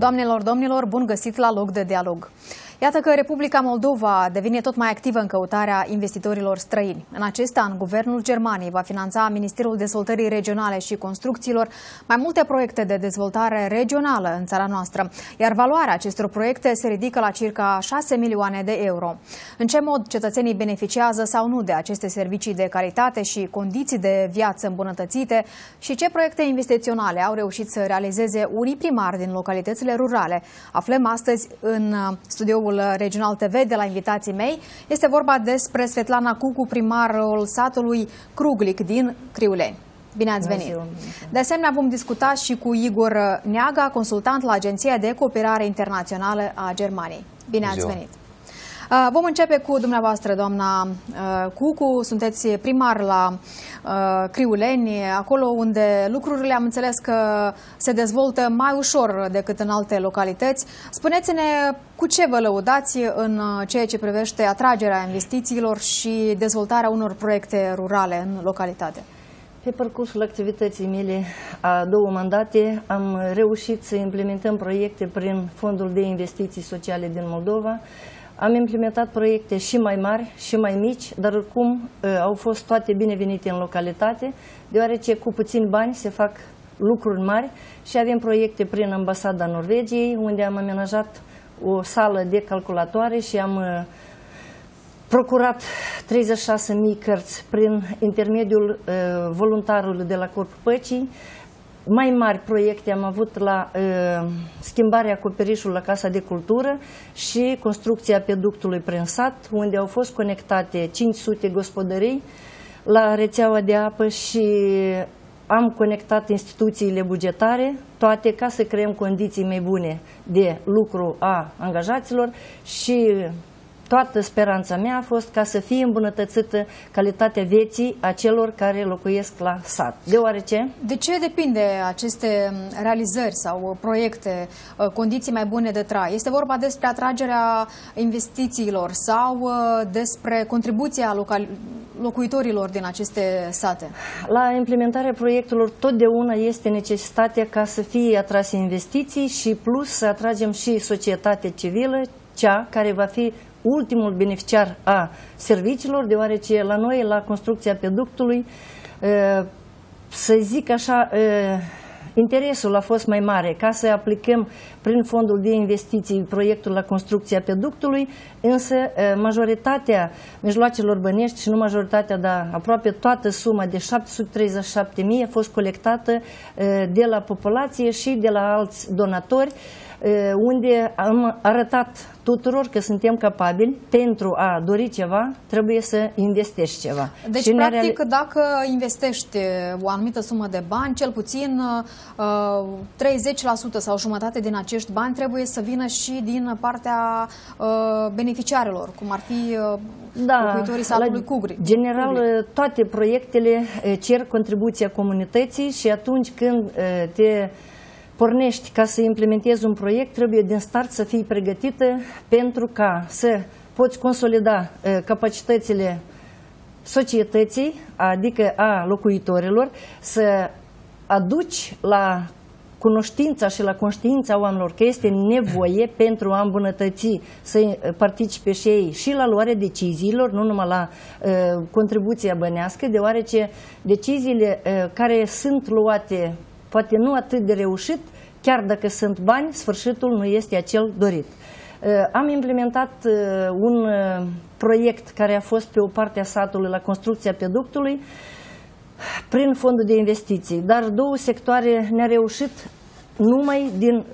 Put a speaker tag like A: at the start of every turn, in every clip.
A: Doamnelor, domnilor, bun găsit la Loc de Dialog. Iată că Republica Moldova devine tot mai activă în căutarea investitorilor străini. În acest an, Guvernul Germaniei va finanța Ministerul Dezvoltării Regionale și Construcțiilor mai multe proiecte de dezvoltare regională în țara noastră, iar valoarea acestor proiecte se ridică la circa 6 milioane de euro. În ce mod cetățenii beneficiază sau nu de aceste servicii de calitate și condiții de viață îmbunătățite și ce proiecte investiționale au reușit să realizeze unii primari din localitățile rurale, aflăm astăzi în studioul Regional TV de la invitații mei. Este vorba despre Svetlana Cucu, primarul satului Cruglic din Criuleni. Bine ați venit! De asemenea, vom discuta și cu Igor Neaga, consultant la Agenția de Cooperare Internațională a Germaniei. Bine ați venit! Vom începe cu dumneavoastră, doamna Cucu. Sunteți primar la Criuleni, acolo unde lucrurile am înțeles că se dezvoltă mai ușor decât în alte localități. Spuneți-ne cu ce vă lăudați în ceea ce privește atragerea investițiilor și dezvoltarea unor proiecte rurale în localitate.
B: Pe parcursul activității mele a 2 mandate am reușit să implementăm proiecte prin Fondul de Investiții Sociale din Moldova. Am implementat proiecte și mai mari și mai mici, dar oricum au fost toate binevenite în localitate, deoarece cu puțini bani se fac lucruri mari și avem proiecte prin Ambasada Norvegiei, unde am amenajat o sală de calculatoare și am procurat 36.000 cărți prin intermediul voluntarului de la Corpul Păcii. Mai mari proiecte am avut la schimbarea acoperișului la Casa de Cultură și construcția peductului prin sat, unde au fost conectate 500 gospodării la rețeaua de apă și am conectat instituțiile bugetare, toate ca să creăm condiții mai bune de lucru a angajaților și toată speranța mea a fost ca să fie îmbunătățită calitatea vieții a celor care locuiesc la sat. Deoarece... De
A: ce depinde aceste realizări sau proiecte, condiții mai bune de trai? Este vorba despre atragerea investițiilor sau despre contribuția locuitorilor din aceste sate?
B: La implementarea proiectelor totdeauna este necesitatea ca să fie atrase investiții și plus să atragem și societatea civilă, cea care va fi ultimul beneficiar a serviciilor, deoarece la noi, la construcția peductului, să zic așa, interesul a fost mai mare ca să aplicăm prin fondul de investiții proiectul la construcția peductului, însă majoritatea mijloacelor bănești și nu majoritatea, dar aproape toată suma de 737.000 a fost colectată de la populație și de la alți donatori, unde am arătat tuturor că suntem capabili, pentru a dori ceva, trebuie să investești ceva.
A: Deci, și practic, dacă investești o anumită sumă de bani, cel puțin 30% sau jumătate din acești bani trebuie să vină și din partea beneficiarilor, cum ar fi locuitorii satului Cugri.
B: General, toate proiectele cer contribuția comunității și atunci când te pornești ca să implementezi un proiect, trebuie din start să fii pregătită pentru ca să poți consolida capacitățile societății, adică a locuitorilor, să aduci la cunoștința și la conștiința oamenilor că este nevoie pentru a îmbunătăți, să participe și ei și la luarea deciziilor, nu numai la contribuția bănească, deoarece deciziile care sunt luate poate nu atât de reușit, chiar dacă sunt bani, sfârșitul nu este acel dorit. Am implementat un proiect care a fost pe o parte a satului la construcția peductului prin fondul de investiții, dar 2 sectoare ne-a reușit numai din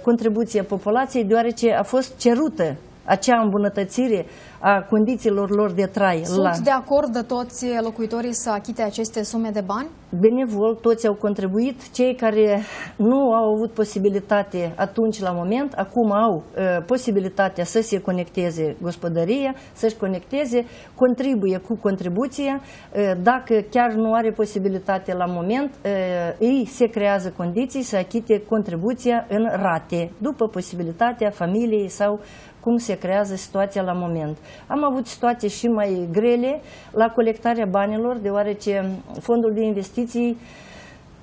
B: contribuția populației, deoarece a fost cerută acea îmbunătățire a condițiilor lor de trai.
A: Sunt de acord toți locuitorii să achite aceste sume de bani?
B: Benevol, toți au contribuit. Cei care nu au avut posibilitate atunci la moment, acum au posibilitatea să se conecteze gospodăria, să-și conecteze, contribuie cu contribuția. Dacă chiar nu are posibilitate la moment, îi se creează condiții să achite contribuția în rate, după posibilitatea familiei sau cum se creează situația la moment. Am avut situații și mai grele la colectarea banilor, deoarece fondul de investiții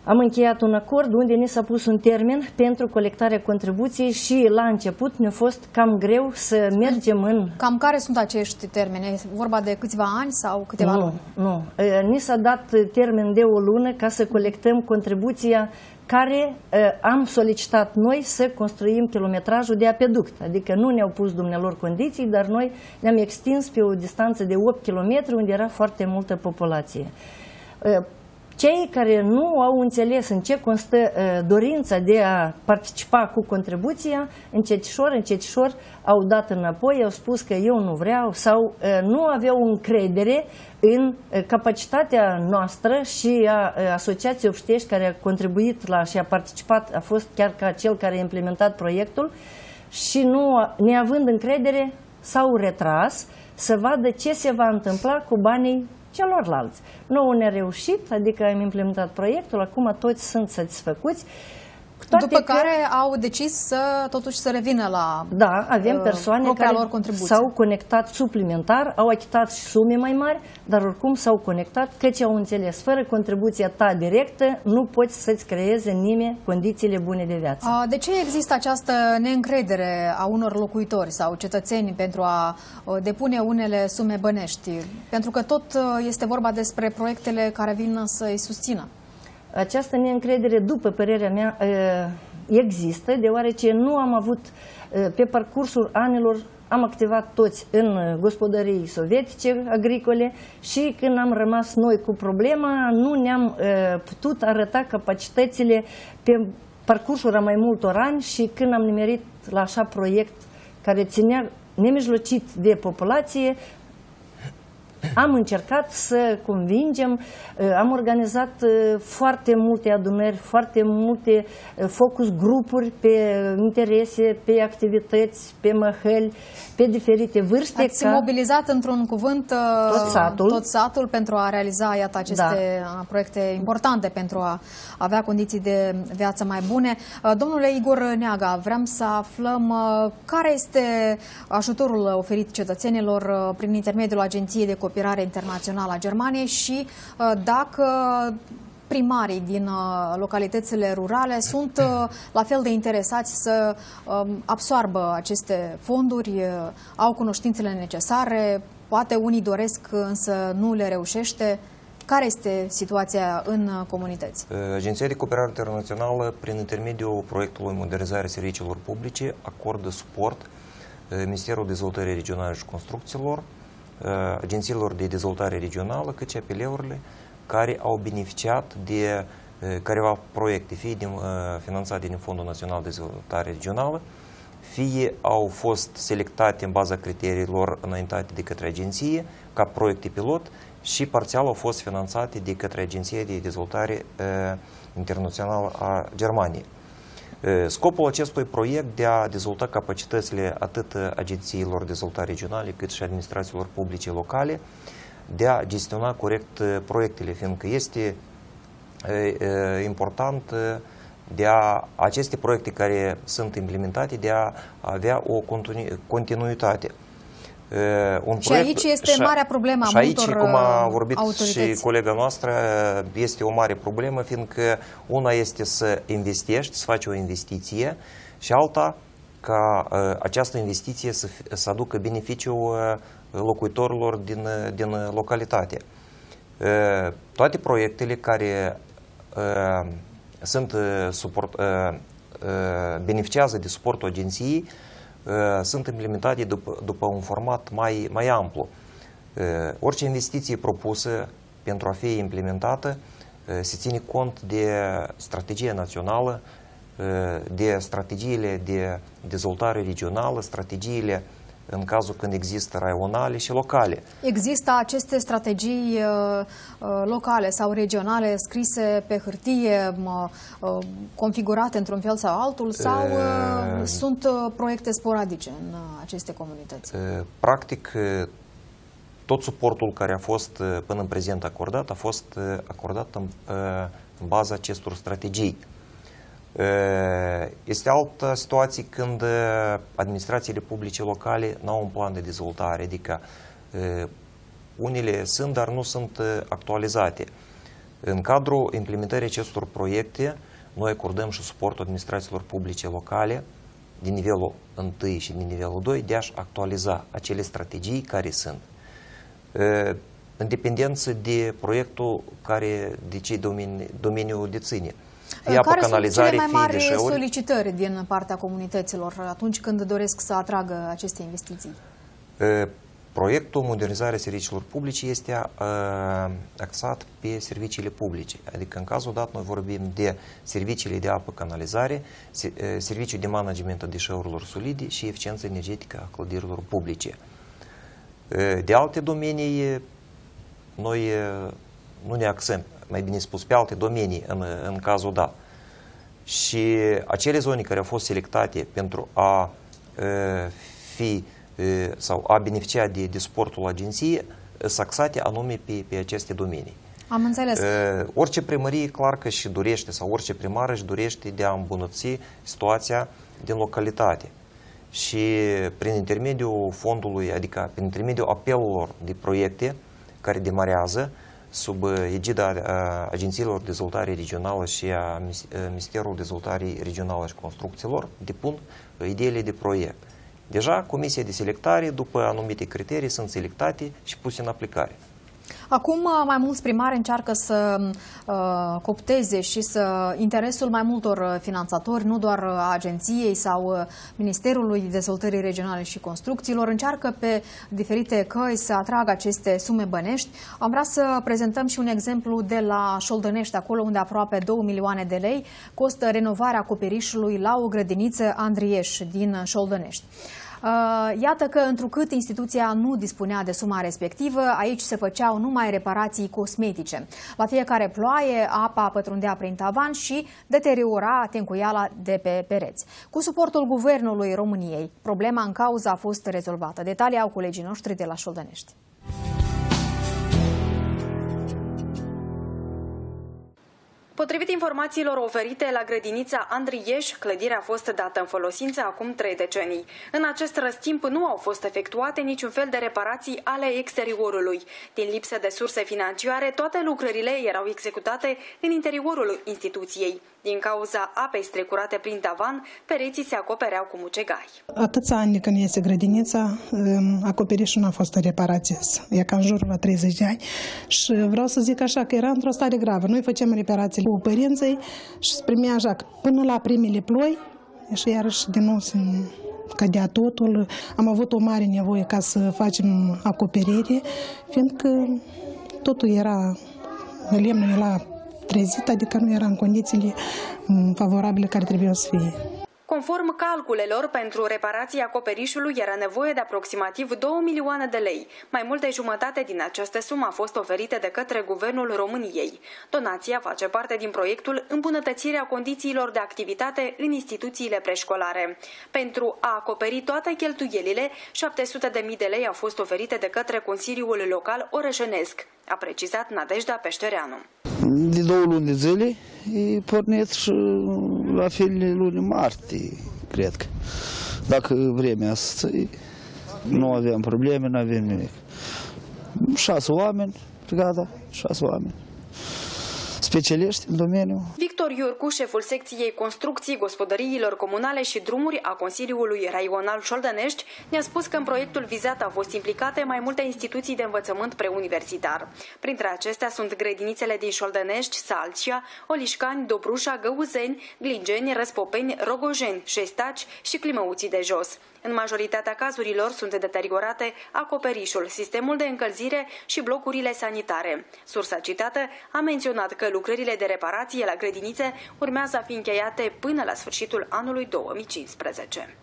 B: am încheiat un acord unde ni s-a pus un termen pentru colectarea contribuției și la început ne-a fost cam greu să mergem în...
A: Cam care sunt acești termeni? E vorba de câțiva ani sau câteva luni?
B: Nu. Ni s-a dat termen de o lună ca să colectăm contribuția care am solicitat noi să construim kilometrajul de apeduct. Adică nu ne-au pus dumnealor condiții, dar noi ne-am extins pe o distanță de 8 km unde era foarte multă populație. Cei care nu au înțeles în ce constă dorința de a participa cu contribuția, încetișor au dat înapoi, au spus că eu nu vreau sau nu aveau încredere în capacitatea noastră și a Asociației Obștești care a contribuit la și a participat, a fost chiar ca cel care a implementat proiectul și neavând încredere s-au retras să vadă ce se va întâmpla cu banii celorlalți. Nouă ne-a reușit, adică am implementat proiectul, acum toți sunt satisfăcuți.
A: După care au decis totuși să revină la
B: Da, avem persoane care s-au conectat suplimentar, au achitat și sume mai mari, dar oricum s-au conectat, căci au înțeles, fără contribuția ta directă, nu poți să-ți creeze nimeni condițiile bune de viață.
A: De ce există această neîncredere a unor locuitori sau cetățeni pentru a depune unele sume bănești? Pentru că tot este vorba despre proiectele care vin să-i susțină.
B: Această neîncredere, după părerea mea, există, deoarece nu am avut, pe parcursul anilor, am activat toți în gospodării sovietice agricole și când am rămas noi cu problema, nu ne-am putut arăta capacitățile pe parcursul a mai multor ani și când am nimerit la așa proiect care ținea nemijlocit de populație, am încercat să convingem, am organizat foarte multe adunări, foarte multe focus grupuri pe interese, pe activități, pe măhăli, pe diferite vârste.
A: Ați mobilizat într-un cuvânt tot satul pentru a realiza, iată, aceste proiecte importante pentru a avea condiții de viață mai bune. Domnule Igor Neaga, vreau să aflăm care este ajutorul oferit cetățenilor prin intermediul Agenției de Cooperare Internațională a Germaniei și dacă primarii din localitățile rurale sunt la fel de interesați să absoarbă aceste fonduri, au cunoștințele necesare, poate unii doresc, însă nu le reușește. Care este situația în comunități?
C: Agenția de Cooperare Internațională, prin intermediul proiectului Modernizarea Serviciilor Publice, acordă suport Ministerul Dezvoltării Regionale și Construcțiilor, agențiilor de dezvoltare regională, cât și apeleurile care au beneficiat de careva proiecte, fie finanțate din Fondul Național de Dezvoltare Regională, fie au fost selectate în baza criteriilor înaintate de către agenție ca proiecte pilot și parțial au fost finanțate de către Agenția de Dezvoltare Internațională a Germaniei. Scopul acestui proiect de a dezvolta capacitățile atât agențiilor de dezvoltare regionale cât și administrațiilor publice locale de a gestiona corect proiectele, fiindcă este important de aceste proiecte care sunt implementate de a avea o continuitate.
A: Și aici este marea problemă a multor
C: aici, cum a vorbit
A: autorități.
C: Și colega noastră, este o mare problemă, fiindcă una este să investești, să faci o investiție și alta ca această investiție să aducă beneficiu locuitorilor din localitate. Toate proiectele care beneficiază de suportul agenției sunt implementate după un format mai amplu. Orice investiție propusă pentru a fi implementată se ține cont de strategia națională, de strategiile de dezvoltare regională, strategiile în cazul când există raionale și locale.
A: Există aceste strategii locale sau regionale scrise pe hârtie, configurate într-un fel sau altul, sau sunt proiecte sporadice în aceste comunități?
C: Practic, tot suportul care a fost până în prezent acordat a fost acordat în baza acestor strategii. Este altă situație când administrațiile publice locale nu au un plan de dezvoltare, adică unele sunt, dar nu sunt actualizate. În cadrul implementării acestor proiecte, noi acordăm și suportul administrațiilor publice locale din nivelul 1 și din nivelul 2 de a-și actualiza acele strategii care sunt. În dependență de proiectul de ce domeniul deține.
A: Care sunt cele mai mari solicitări din partea comunităților atunci când doresc să atragă aceste investiții?
C: Proiectul modernizarea serviciilor publice este axat pe serviciile publice. Adică în cazul dat noi vorbim de serviciile de apă, canalizare, serviciul de management a deșeurilor solide și eficiență energetică a clădirilor publice. De alte domenii, noi nu ne axăm, mai bine spus, pe alte domenii în cazul dat. Și acele zone care au fost selectate pentru a fi sau a beneficia de suportul agenției sunt axate anume pe aceste domenii.
A: Am înțeles.
C: Orice primărie, clar că și dorește, sau orice primar își dorește de a îmbunătăți situația din localitate. Și prin intermediul fondului, adică prin intermediul apelurilor de proiecte care demarează sub egida Agențiilor de Dezvoltare Regională și a Ministerului Dezvoltării Regionale și Construcțiilor, depun ideile de proiect. Deja comisia de selectare, după anumite criterii, sunt selectate și puse în aplicare.
A: Acum mai mulți primari încearcă să coopteze și să interesul mai multor finanțatori, nu doar a agenției sau Ministerului Dezvoltării Regionale și Construcțiilor, încearcă pe diferite căi să atragă aceste sume bănești. Am vrea să prezentăm și un exemplu de la Șoldănești, acolo unde aproape 2 milioane de lei costă renovarea acoperișului la o grădiniță Andrieș din Șoldănești. Iată că, întrucât instituția nu dispunea de suma respectivă, aici se făceau numai reparații cosmetice. La fiecare ploaie, apa pătrundea prin tavan și deteriora tencuiala de pe pereți. Cu suportul Guvernului României, problema în cauză a fost rezolvată. Detalii au colegii noștri de la Șoldănești.
D: Potrivit informațiilor oferite la grădinița Andrieș, clădirea a fost dată în folosință acum 3 decenii. În acest răstimp nu au fost efectuate niciun fel de reparații ale exteriorului. Din lipsă de surse financiare, toate lucrările erau executate în interiorul instituției. Din cauza apei strecurate prin tavan, pereții se acopereau cu mucegai.
E: Atâția ani când este grădinița, acoperișul nu a fost reparat. E ca în jurul la 30 de ani. Și vreau să zic așa că era într-o stare gravă. Noi făceam reparații cu părinții și se primea așa până la primele ploi și iarăși din nou se cădea totul. Am avut o mare nevoie ca să facem acoperire, fiindcă totul era, lemnul era trezit, adică nu era în condițiile favorabile care trebuia să fie.
D: Conform calculelor, pentru reparația acoperișului era nevoie de aproximativ 2 milioane de lei. Mai mult de jumătate din această sumă a fost oferită de către Guvernul României. Donația face parte din proiectul Îmbunătățirea condițiilor de activitate în instituțiile preșcolare. Pentru a acoperi toate cheltuielile, 700.000 de lei au fost oferite de către Consiliul Local Orășenesc, a precizat Nadejda Peștereanu.
F: De 2 luni de zile e pornit și la finele lunii martie, cred că. Dacă vremea asta, nu avem probleme, nu avem nimic. 6 oameni, brigada, 6 oameni. Specialiști în domeniu.
D: Victor Iurcu, șeful secției construcții, gospodăriilor comunale și drumuri a Consiliului Raional Șoldănești, ne-a spus că în proiectul vizat au fost implicate mai multe instituții de învățământ preuniversitar. Printre acestea sunt grădinițele din Șoldănești, Salcia, Olișcani, Dobrușa, Găuzeni, Glingeni, Răspopeni, Rogojeni, Șestaci și Climăuții de Jos. În majoritatea cazurilor sunt deteriorate acoperișul, sistemul de încălzire și blocurile sanitare. Sursa citată a menționat că lucrările de reparație la grădinițe urmează a fi încheiate până la sfârșitul anului 2015.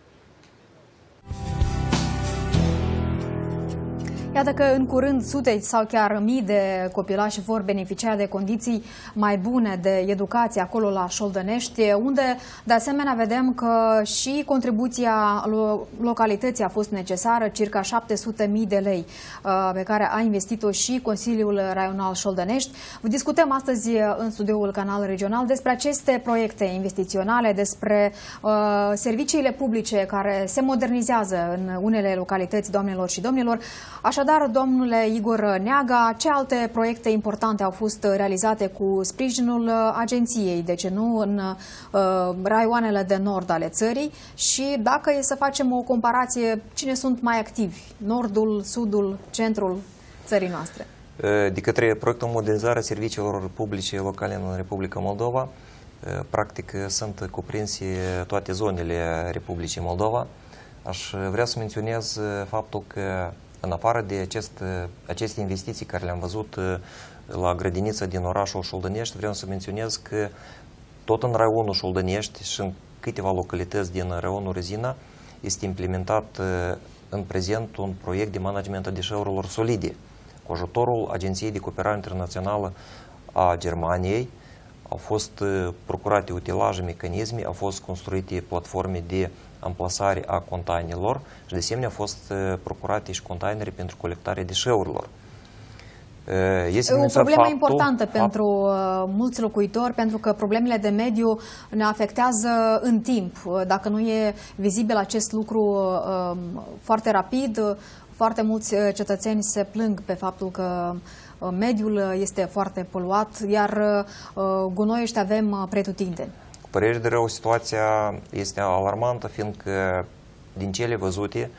A: Iată că în curând sute sau chiar mii de copilași vor beneficia de condiții mai bune de educație acolo la Șoldănești, unde de asemenea vedem că și contribuția localității a fost necesară, circa 700.000 de lei pe care a investit-o și Consiliul Raional Șoldănești. Discutăm astăzi în studioul Canal Regional despre aceste proiecte investiționale, despre serviciile publice care se modernizează în unele localități, doamnelor și domnilor. Așadar, Așadar, domnule Igor Neaga, ce alte proiecte importante au fost realizate cu sprijinul agenției, de ce nu în raioanele de nord ale țării, și dacă e să facem o comparație, cine sunt mai activi, nordul, sudul, centrul țării noastre?
C: De către proiectul modernizare serviciilor publice locale în Republica Moldova, practic sunt cuprinse toate zonele Republicii Moldova. Aș vrea să menționez faptul că în afară de aceste investiții care le-am văzut la grădinița din orașul Șoldănești, vreau să menționez că tot în raionul Șoldănești și în câteva localități din raionul Rezina este implementat în prezent un proiect de management a deșeurilor solide. Cu ajutorul Agenției de Cooperare Internațională a Germaniei au fost procurate utilaje, mecanisme, au fost construite platforme de amplasare a containerelor și de asemenea au fost procurate și containere pentru colectarea deșeurilor.
A: Este o problemă importantă pentru mulți locuitori, pentru că problemele de mediu ne afectează în timp. Dacă nu e vizibil acest lucru foarte rapid, foarte mulți cetățeni se plâng pe faptul că mediul este foarte poluat, iar gunoi ăștia avem pretutindeni.
C: Cu părere de rău, situația este alarmantă, fiindcă din cele văzute,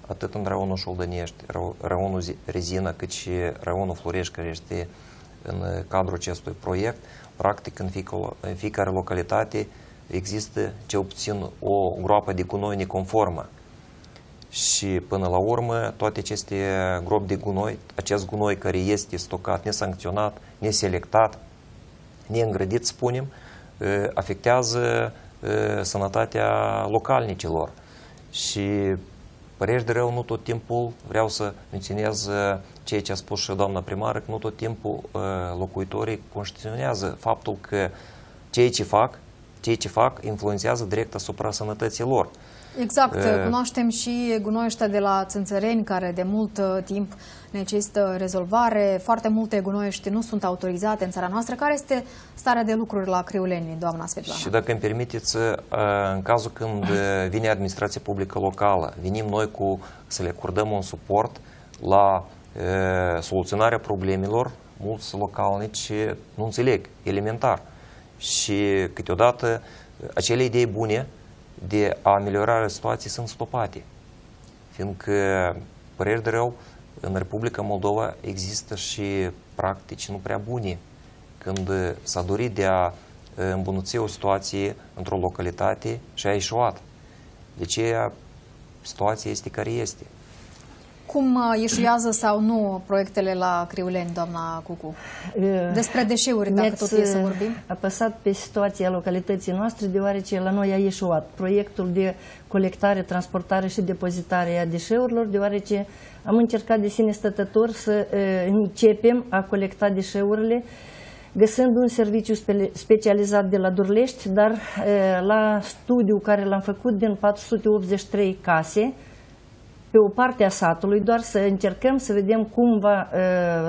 C: atât în raionul Șoldănești, raionul Rezina, cât și raionul Florești, care este în cadrul acestui proiect, practic în fiecare localitate există cel puțin o groapă de gunoi neconformă. Și până la urmă, toate aceste gropi de gunoi, acest gunoi care este stocat, nesancționat, neselectat, neîngrădit, spunem, afectează sănătatea localnicilor. Și păreri de rău, nu tot timpul, vreau să menționez ceea ce a spus și doamna primară, că nu tot timpul locuitorii conștientionează faptul că ceea ce fac influențează direct asupra sănătății lor.
A: Exact, cunoaștem și gunoii ăștia de la Țânțăreni, care de mult timp necesită rezolvare. Foarte multe gunoiești nu sunt autorizate în țara noastră. Care este starea de lucruri la Criuleni, doamna Svetlana?
C: Și dacă îmi permiteți, în cazul când vine administrația publică locală, venim noi să le acordăm un suport la soluționarea problemelor, mulți localnici nu înțeleg, elementar. Și câteodată acele idei bune de a ameliora situații sunt stopate. Fiindcă, păreri de rău, în Republica Moldova există și practici nu prea bune. Când s-a dorit de a îmbunătăți o situație într-o localitate și a eșuat. De aceea, situația este care este.
A: Cum ieșuiază sau nu proiectele la Criuleni, doamna Cucu? Despre deșeuri, dacă tot e să vorbim.
B: Apăsat pe situația localității noastre, deoarece la noi a ieșuat proiectul de colectare, transportare și depozitare a deșeurilor, deoarece am încercat de sine stătător să începem a colecta deșeurile, găsând un serviciu specializat de la Durlești, dar la studiul care l-am făcut din 483 case, pe o parte a satului, doar să încercăm să vedem cum va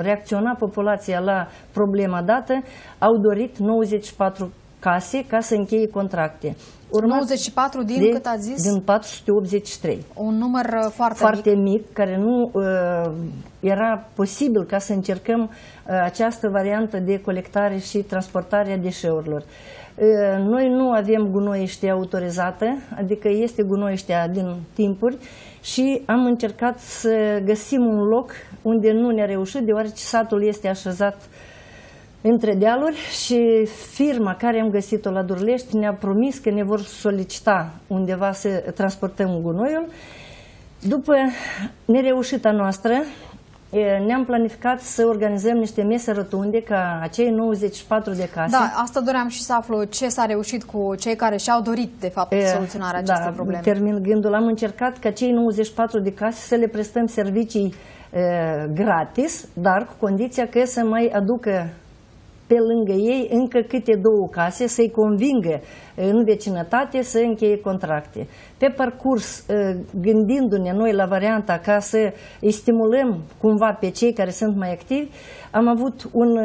B: reacționa populația la problema dată, au dorit 94 case ca să încheie contracte.
A: 94 din cât ați zis?
B: Din 483.
A: Un număr
B: foarte mic, care nu era posibil ca să încercăm această variantă de colectare și transportare a deșeurilor. Noi nu avem gunoiește autorizată, adică este gunoieștea din timpuri, și am încercat să găsim un loc unde nu ne-a reușit, deoarece satul este așezat între dealuri și firma care am găsit-o la Durlești ne-a promis că ne vor solicita undeva să transportăm gunoiul. După nereușita noastră, ne-am planificat să organizăm niște mese rotunde ca acei 94 de case.
A: Da, asta doream și să aflu ce s-a reușit cu cei care și-au dorit, de fapt, soluționarea acestei probleme.
B: Termin gândul, am încercat ca cei 94 de case să le prestăm servicii gratis, dar cu condiția că să mai aducă pe lângă ei încă câte două case, să-i convingă în vecinătate să încheie contracte. Pe parcurs, gândindu-ne noi la varianta ca să îi stimulăm cumva pe cei care sunt mai activi, am avut un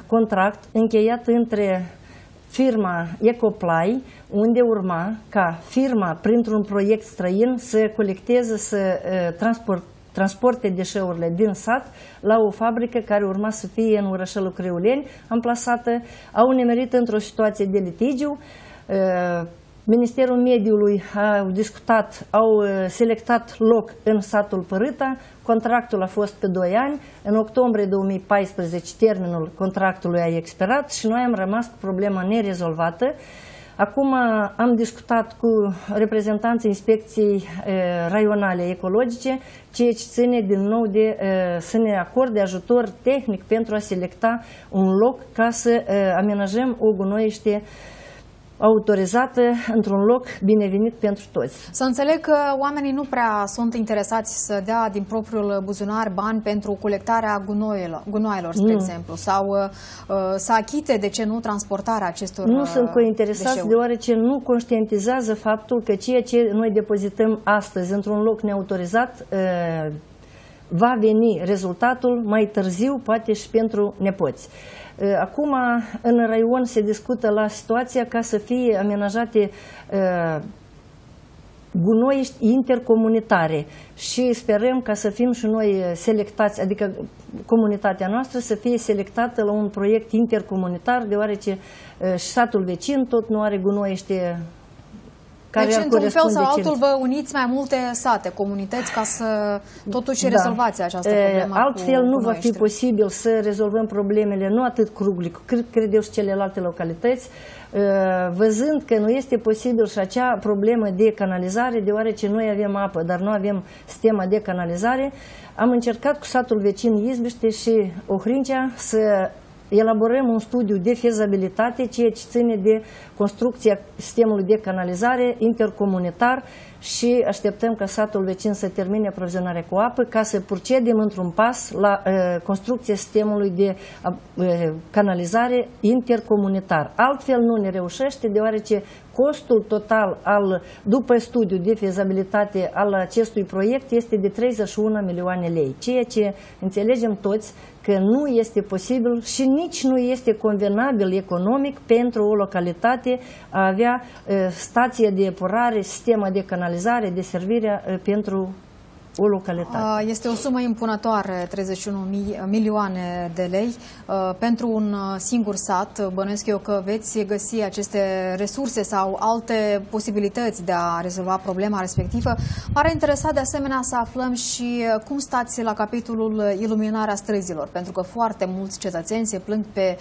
B: contract încheiat între firma Ecoply, unde urma ca firma, printr-un proiect străin, să colecteze, să transporte deșeurile din sat la o fabrică care urma să fie în orășelul Crăiuleni, amplasată. Au nimerit într-o situație de litigiu. Ministerul Mediului a discutat, au selectat loc în satul Părâta, contractul a fost pe 2 ani, în octombrie 2014 termenul contractului a expirat și noi am rămas cu problema nerezolvată. Acum am discutat cu reprezentanții Inspecției Raionale Ecologice, ceea ce ține din nou de să ne acorde ajutor tehnic pentru a selecta un loc ca să amenajăm o gunoiește autorizată într-un loc binevenit pentru toți.
A: Să înțeleg că oamenii nu prea sunt interesați să dea din propriul buzunar bani pentru colectarea gunoaielor, spre exemplu, sau să achite, de ce nu, transportarea acestor
B: Nu sunt cointeresați
A: deșeuri,
B: deoarece nu conștientizează faptul că ceea ce noi depozităm astăzi într-un loc neautorizat va veni rezultatul mai târziu, poate și pentru nepoți. Acum, în raion se discută la situația ca să fie amenajate gunoiești intercomunitare și sperăm ca să fim și noi selectați, adică comunitatea noastră să fie selectată la un proiect intercomunitar, deoarece și satul vecin tot nu are gunoiește.
A: Deci, într-un fel sau altul, vă uniți mai multe sate, comunități, ca să totuși rezolvați această problemă.
B: Altfel nu va fi posibil să rezolvăm problemele, nu atât Cruglic, cred eu și celelalte localități, văzând că nu este posibil și acea problemă de canalizare, deoarece noi avem apă, dar nu avem sistema de canalizare. Am încercat cu satul vecin Izbiște și Ohrincea să elaborăm un studiu de fezabilitate, ceea ce ține de construcția sistemului de canalizare intercomunitar și așteptăm ca satul vecin să termine aprovizionarea cu apă ca să procedem într-un pas la construcția sistemului de canalizare intercomunitar. Altfel nu ne reușește, deoarece costul total după studiu de fezabilitate al acestui proiect este de 31 milioane lei, ceea ce înțelegem toți că nu este posibil și nici nu este convenabil economic pentru o localitate a avea stație de epurare, sistemă de canalizare, de servire pentru o localitate.
A: Este o sumă impunătoare, 31 milioane de lei pentru un singur sat. Bănuiesc eu că veți găsi aceste resurse sau alte posibilități de a rezolva problema respectivă. M-ar interesa de asemenea să aflăm și cum stați la capitolul iluminarea străzilor, pentru că foarte mulți cetățeni se plâng pe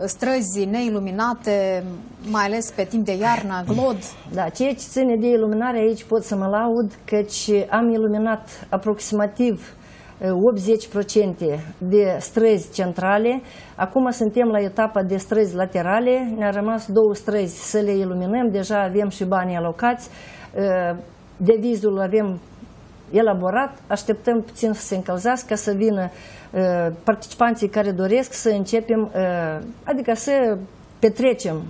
A: străzi neiluminate, mai ales pe timp de iarnă, glod.
B: Da, ceea ce ține de iluminare aici pot să mă laud, căci am iluminat aproximativ 80% de străzi centrale. Acum suntem la etapa de străzi laterale, ne-a rămas 2 străzi să le iluminăm, deja avem și banii alocați, devizul avem elaborat, așteptăm puțin să se încălzească, să vină participanții care doresc să începem, adică să petrecem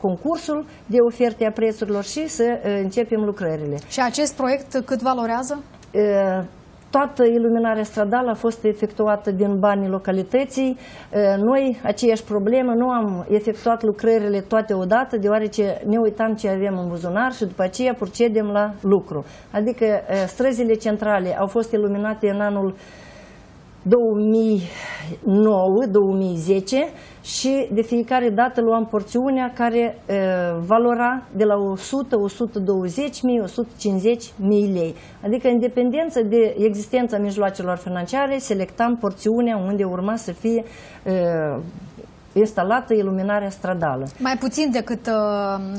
B: concursul de oferte a prețurilor și să începem lucrările.
A: Și acest proiect cât valorează?
B: Toată iluminarea stradală a fost efectuată din banii localității. Noi, aceeași problemă, nu am efectuat lucrările toate odată, deoarece ne uitam ce avem în buzunar și după aceea procedem la lucru. Adică străzile centrale au fost iluminate în anul 2009-2010 și de fiecare dată luam porțiunea care valora de la 100, 120 mii, 150 mii lei. Adică în dependență de existența mijloacelor financiare, selectam porțiunea unde urma să fie instalată iluminarea stradală.
A: Mai puțin decât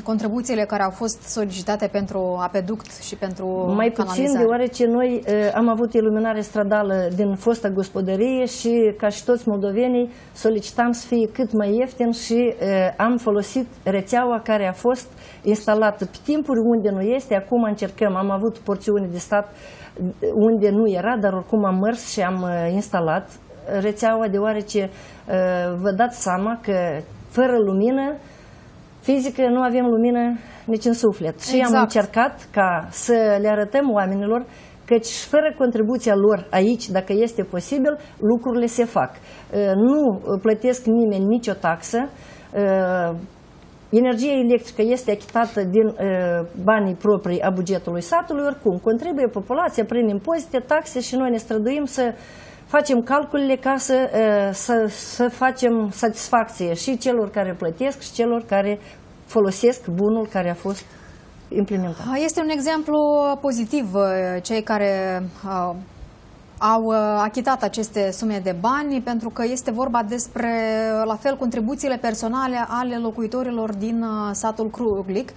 A: contribuțiile care au fost solicitate pentru apeduct și pentru
B: mai
A: canalizare.
B: Puțin, deoarece noi am avut iluminare stradală din fosta gospodărie și, ca și toți moldovenii, solicitam să fie cât mai ieftin și am folosit rețeaua care a fost instalată pe timpuri unde nu este. Acum încercăm, am avut porțiuni de stat unde nu era, dar oricum am mers și am instalat rețeaua, deoarece vă dați seama că fără lumină fizică nu avem lumină nici în suflet. Și am încercat ca să le arătăm oamenilor căci fără contribuția lor aici, dacă este posibil, lucrurile se fac. Nu plătesc nimeni nicio taxă. energia electrică este achitată din banii proprii a bugetului satului, oricum contribuie populația prin impozite, taxe și noi ne străduim să facem calculele ca să facem satisfacție și celor care plătesc și celor care folosesc bunul care a fost implementat.
A: Este un exemplu pozitiv. Cei care au achitat aceste sume de bani, pentru că este vorba despre, la fel, contribuțiile personale ale locuitorilor din satul Cruglic.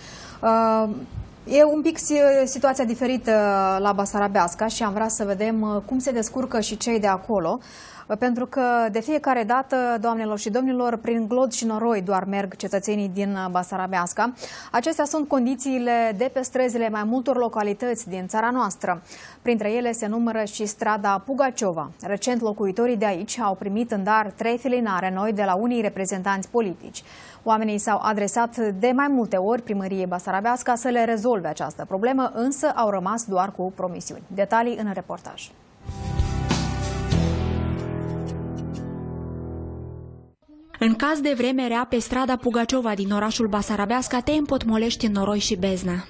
A: E un pic situația diferită la Basarabeasca și am vrea să vedem cum se descurcă și cei de acolo, pentru că de fiecare dată, doamnelor și domnilor, prin glod și noroi doar merg cetățenii din Basarabeasca. Acestea sunt condițiile de pe străzile mai multor localități din țara noastră. Printre ele se numără și strada Pugaciova. Recent, locuitorii de aici au primit în dar 3 felinare noi de la unii reprezentanți politici. Oamenii s-au adresat de mai multe ori primăriei Basarabeasca să le rezolve această problemă, însă au rămas doar cu promisiuni. Detalii în reportaj.
G: În caz de vreme rea, pe strada Pugaciova din orașul Basarabeasca te împotmolești în noroi și beznă.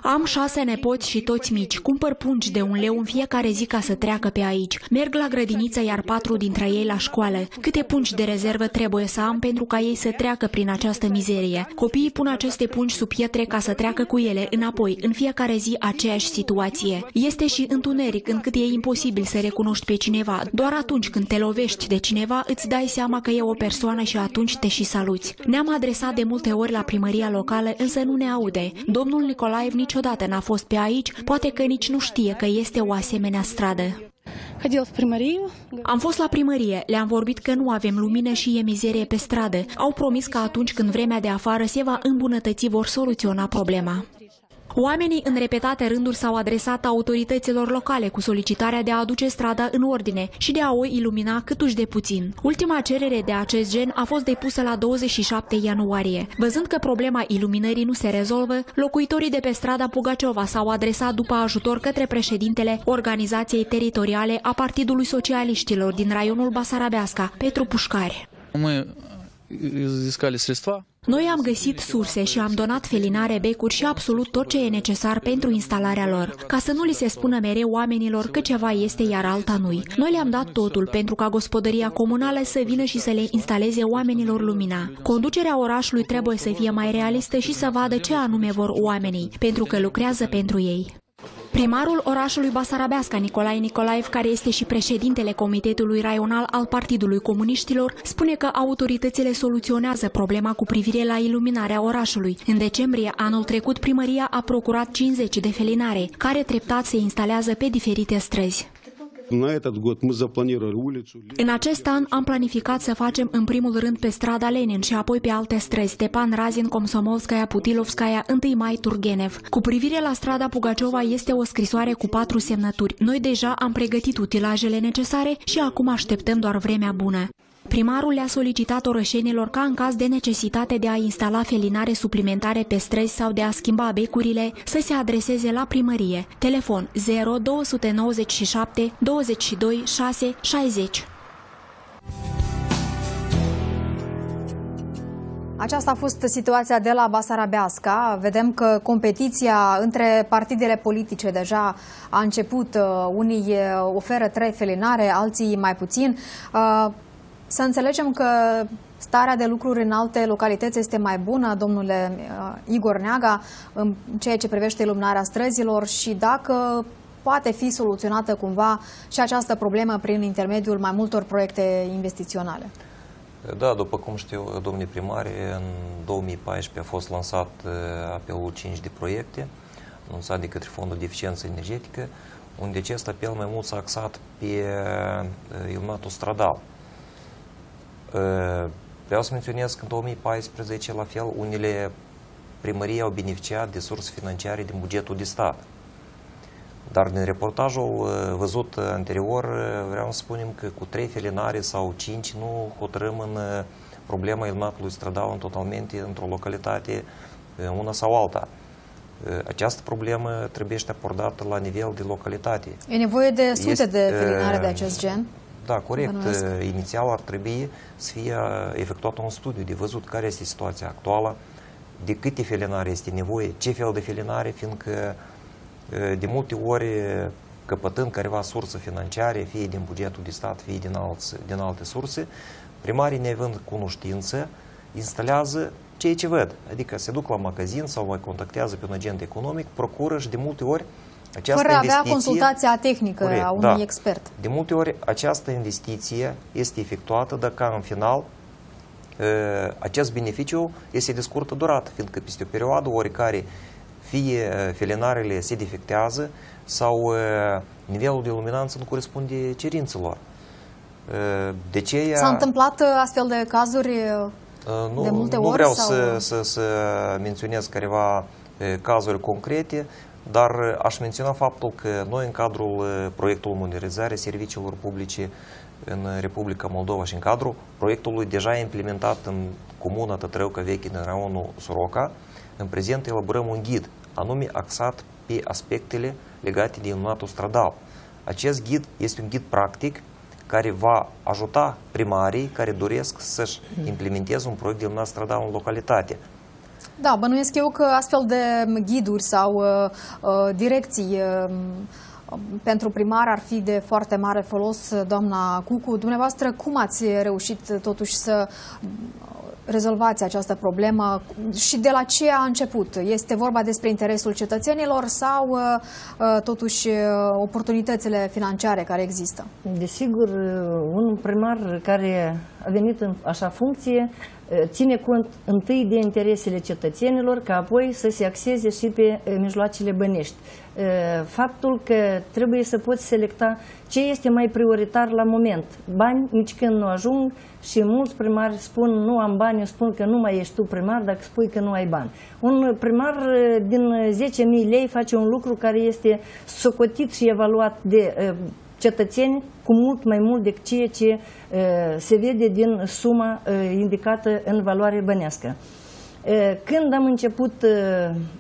G: Am 6 nepoți și toți mici. Cumpăr pungi de 1 leu în fiecare zi ca să treacă pe aici. Merg la grădiniță, iar 4 dintre ei la școală. Câte pungi de rezervă trebuie să am pentru ca ei să treacă prin această mizerie? Copiii pun aceste pungi sub pietre ca să treacă cu ele înapoi. În fiecare zi aceeași situație. Este și întuneric, încât e imposibil să recunoști pe cineva. Doar atunci când te lovești de cineva îți dai seama că e o persoană și atunci te și saluți. Ne-am adresat de multe ori la primăria locală, însă nu ne aude. Domnul Nicolaev niciodată n-a fost pe aici, poate că nici nu știe că este o asemenea stradă. Am fost la primărie, le-am vorbit că nu avem lumină și e mizerie pe stradă. Au promis că atunci când vremea de afară se va îmbunătăți, vor soluționa problema. Oamenii în repetate rânduri s-au adresat autorităților locale cu solicitarea de a aduce strada în ordine și de a o ilumina câtuși de puțin. Ultima cerere de acest gen a fost depusă la 27 ianuarie. Văzând că problema iluminării nu se rezolvă, locuitorii de pe strada Pugaciova s-au adresat după ajutor către președintele Organizației Teritoriale a Partidului Socialiștilor din raionul Basarabeasca, Petru Pușcari. Noi am găsit surse și am donat felinare, becuri și absolut tot ce e necesar pentru instalarea lor, ca să nu li se spună mereu oamenilor că ceva este iar alta nu-i. Noi le-am dat totul pentru ca gospodăria comunală să vină și să le instaleze oamenilor lumina. Conducerea orașului trebuie să fie mai realistă și să vadă ce anume vor oamenii, pentru că lucrează pentru ei. Primarul orașului Basarabeasca, Nicolae Nicolaev, care este și președintele Comitetului Raional al Partidului Comuniștilor, spune că autoritățile soluționează problema cu privire la iluminarea orașului. În decembrie anul trecut, primăria a procurat 50 de felinare, care treptat se instalează pe diferite străzi. În acest an am planificat să facem în primul rând pe strada Lenin și apoi pe alte străzi, Stepan Razin, Komsomolskaya, Putilovskaya, 1 mai, Turgenev. Cu privire la strada Pugaciova este o scrisoare cu 4 semnături. Noi deja am pregătit utilajele necesare și acum așteptăm doar vremea bună. Primarul le-a solicitat orășenilor ca în caz de necesitate de a instala felinare suplimentare pe străzi sau de a schimba becurile să se adreseze la primărie. Telefon 0297 22 6 60.
A: Aceasta a fost situația de la Basarabeasca. Vedem că competiția între partidele politice deja a început. Unii oferă 3 felinare, alții mai puțin. Să înțelegem că starea de lucruri în alte localități este mai bună, domnule Igor Neaga, în ceea ce privește iluminarea străzilor și dacă poate fi soluționată cumva și această problemă prin intermediul mai multor proiecte investiționale.
C: Da, după cum știu, domnii primari, în 2014 a fost lansat apelul 5 de proiecte, anunțat de către Fondul de Eficiență Energetică, unde acest apel mai mult s-a axat pe iluminatul stradal. Vreau să menționez că în 2014, la fel, unele primării au beneficiat de surse financiare din bugetul de stat. Dar din reportajul văzut anterior, vreau să spunem că cu 3 felinare sau 5 nu hotărâm în problema iluminatului stradal totalmente într-o localitate, una sau alta. Această problemă trebuie abordată la nivel de localitate.
A: E nevoie de sute de felinare de acest gen?
C: Da, corect. Inițial ar trebui să fie efectuat un studiu de văzut care este situația actuală, de câte felinare este nevoie, ce fel de felinare, fiindcă de multe ori, căpătând careva sursă financiare, fie din bugetul de stat, fie din alte surse, primarii, neavând cunoștință, instalează ceea ce văd. Adică se duc la magazin sau mai contactează pe un agent economic, procură și de multe ori această
A: fără a avea consultația tehnică a unui expert.
C: De multe ori această investiție este efectuată, dar ca în final acest beneficiu este de scurtă durată, fiindcă peste o perioadă oricare fie felinarele se defectează sau nivelul de luminanță nu corespunde cerințelor. De ce
A: s-a întâmplat astfel de cazuri de multe ori?
C: Nu vreau să menționez careva cazuri concrete, dar aș menționa faptul că noi în cadrul proiectului modernizare serviciilor publice în Republica Moldova și în cadrul proiectului deja implementat în comuna Tătrăuca Veche din raionul Soroca, în prezent elaborăm un ghid, anume axat pe aspectele legate de iluminatul stradal. Acest ghid este un ghid practic care va ajuta primarii care doresc să-și implementeze un proiect de iluminat stradal în localitate.
A: Da, bănuiesc eu că astfel de ghiduri sau direcții pentru primar ar fi de foarte mare folos, doamna Cucu. Dumneavoastră, cum ați reușit totuși să rezolvați această problemă și de la ce a început? Este vorba despre interesul cetățenilor sau totuși oportunitățile financiare care există?
B: Desigur, un primar care a venit în așa funcție ține cont întâi de interesele cetățenilor, ca apoi să se axeze și pe mijloacele bănești. Faptul că trebuie să poți selecta ce este mai prioritar la moment. Bani nici când nu ajung și mulți primari spun nu am bani, eu spun că nu mai ești tu primar dacă spui că nu ai bani. Un primar din 10.000 lei face un lucru care este socotit și evaluat de cetățeni cu mult mai mult decât ceea ce se vede din suma indicată în valoare bănească. Când am început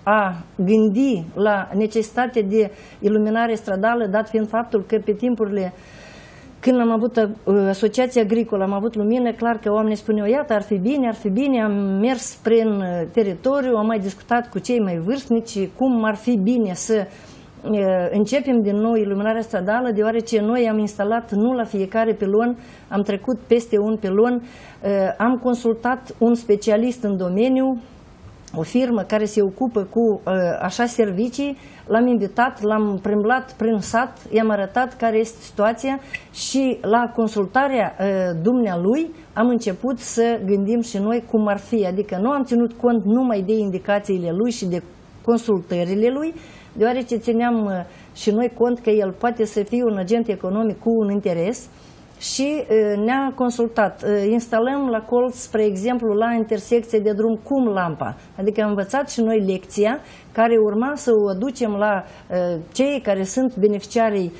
B: a gândi la necesitatea de iluminare stradală, dat fiind faptul că pe timpurile când am avut asociația agricolă, am avut lumină, clar că oamenii spuneau, iată, ar fi bine, am mers prin teritoriu, am mai discutat cu cei mai vârstnici cum ar fi bine să începem din nou iluminarea stradală, deoarece noi am instalat nu la fiecare pilon, am trecut peste un pilon, am consultat un specialist în domeniu, o firmă care se ocupă cu așa servicii, l-am invitat, l-am plimblat prin sat, i-am arătat care este situația și la consultarea dumnealui am început să gândim și noi cum ar fi, adică nu am ținut cont numai de indicațiile lui și de consultările lui, deoarece țineam și noi cont că el poate să fie un agent economic cu un interes și ne-a consultat. Instalăm la colț, spre exemplu, la intersecție de drum cum lampa. Adică am învățat și noi lecția care urma să o aducem la cei care sunt beneficiarii,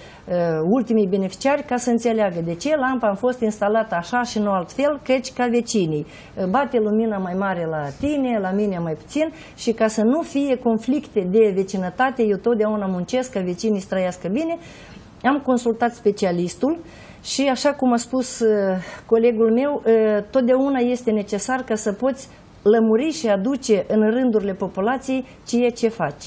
B: ultimii beneficiari, ca să înțeleagă de ce lampa a fost instalată așa și nu altfel, căci ca vecinii. Bate lumina mai mare la tine, la mine mai puțin și ca să nu fie conflicte de vecinătate, eu totdeauna muncesc ca vecinii să trăiască bine, am consultat specialistul. Și așa cum a spus colegul meu, totdeauna este necesar ca să poți lămuri și aduce în rândurile populației ceea ce faci.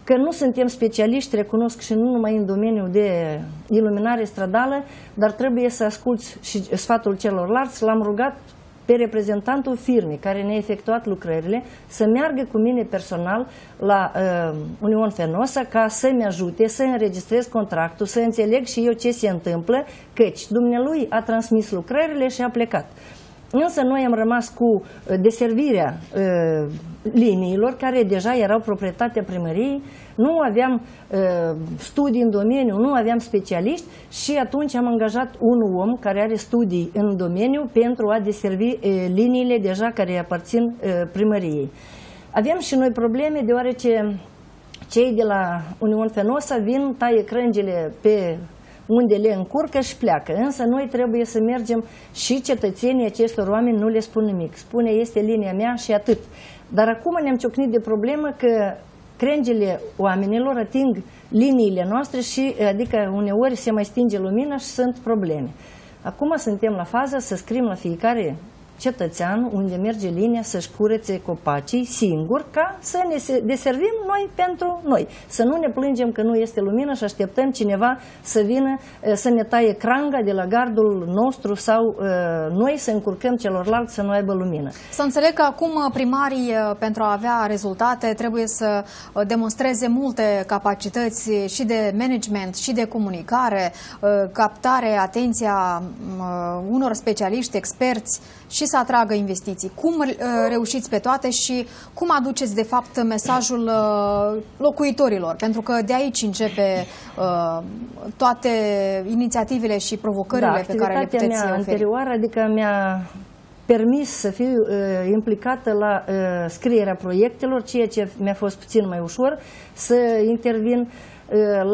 B: Că nu suntem specialiști, recunosc, și nu numai în domeniul de iluminare stradală, dar trebuie să asculți și sfatul celorlalți. L-am rugat pe reprezentantul firmei care ne-a efectuat lucrările să meargă cu mine personal la Union Fenosa ca să-mi ajute să înregistrez contractul, să înțeleg și eu ce se întâmplă, căci dumnealui a transmis lucrările și a plecat. Însă noi am rămas cu deservirea liniilor care deja erau proprietatea primăriei, nu aveam studii în domeniu, nu aveam specialiști și atunci am angajat un om care are studii în domeniu pentru a deservi liniile deja care aparțin primăriei. Aveam și noi probleme deoarece cei de la Union Fenosa vin, taie crângile pe unde le încurcă și pleacă. Însă noi trebuie să mergem și cetățenii acestor oameni nu le spun nimic. Spune, este linia mea și atât. Dar acum ne-am ciocnit de problemă că crengile oamenilor ating liniile noastre și adică uneori se mai stinge lumina și sunt probleme. Acum suntem la faza să scriem la fiecare cetățean unde merge linia să-și curețe copacii singur ca să ne deservim noi pentru noi. Să nu ne plângem că nu este lumină și așteptăm cineva să vină să ne taie cranga de la gardul nostru sau noi să încurcăm celorlalți să nu aibă lumină.
A: Să înțeleg că acum primarii, pentru a avea rezultate, trebuie să demonstreze multe capacități și de management și de comunicare, captare, atenția unor specialiști, experți și să atragă investiții. Cum reușiți pe toate și cum aduceți, de fapt, mesajul locuitorilor? Pentru că de aici începe toate inițiativele și provocările pe care le puteți oferi.
B: Anterioară, adică mi-a permis să fiu implicată la scrierea proiectelor, ceea ce mi-a fost puțin mai ușor să intervin